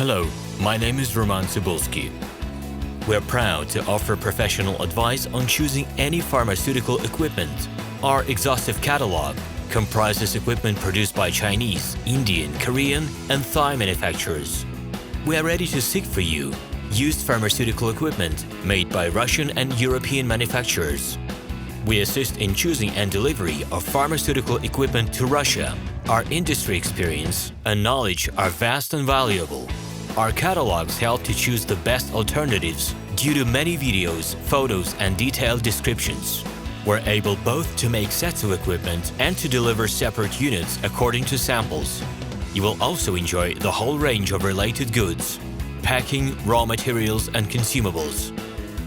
Hello, my name is RomanTsibulsky. We're proud to offer professional advice on choosing any pharmaceutical equipment. Our exhaustive catalog comprises equipment produced by Chinese, Indian, Korean, and Thai manufacturers. We are ready to seek for you used pharmaceutical equipment made by Russian and European manufacturers. We assist in choosing and delivery of pharmaceutical equipment to Russia. Our industry experience and knowledge are vast and valuable. Our catalogs help to choose the best alternatives due to many videos, photos, and detailed descriptions. We're able both to make sets of equipment and to deliver separate units according to samples. You will also enjoy the whole range of related goods, packing, raw materials, and consumables.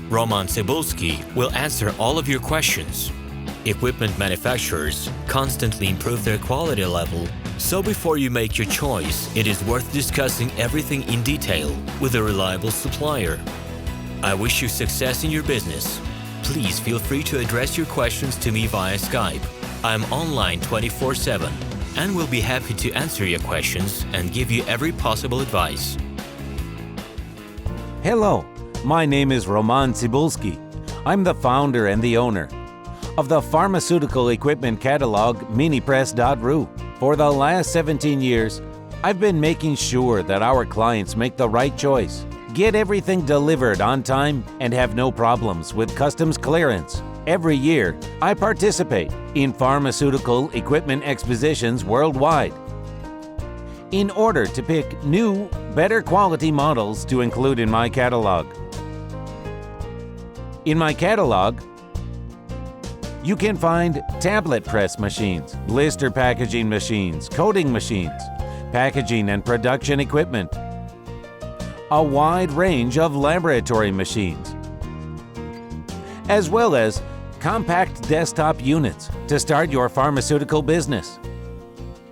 RomanTsibulsky will answer all of your questions. Equipment manufacturers constantly improve their quality level, so before you make your choice, it is worth discussing everything in detail with a reliable supplier. I wish you success in your business. Please feel free to address your questions to me via Skype. I'm online 24/7 and will be happy to answer your questions and give you every possible advice. Hello, my name is RomanTsibulsky. I'm the founder and the owner of the pharmaceutical equipment catalog Minipress.ru. For the last 17 years, I've been making sure that our clients make the right choice, get everything delivered on time, and have no problems with customs clearance. Every year, I participate in pharmaceutical equipment expositions worldwide in order to pick new, better quality models to include in my catalog. In my catalog, you can find tablet press machines, blister packaging machines, coating machines, packaging and production equipment, a wide range of laboratory machines, as well as compact desktop units to start your pharmaceutical business.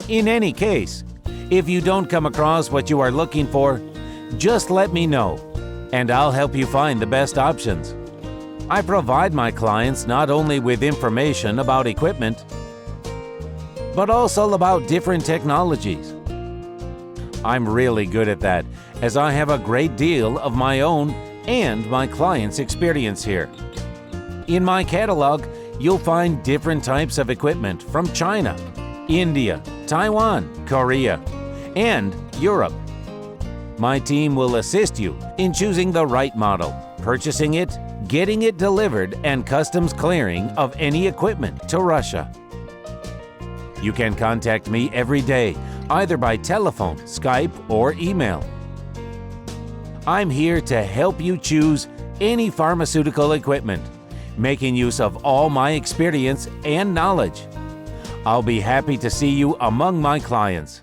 In any case, if you don't come across what you are looking for, just let me know, and I'll help you find the best options. I provide my clients not only with information about equipment, but also about different technologies. I'm really good at that, as I have a great deal of my own and my clients' experience here. In my catalog, you'll find different types of equipment from China, India, Taiwan, Korea, and Europe. My team will assist you in choosing the right model, purchasing it, getting it delivered, and customs clearing of any equipment to Russia. You can contact me every day, either by telephone, Skype, or email. I'm here to help you choose any pharmaceutical equipment, making use of all my experience and knowledge. I'll be happy to see you among my clients.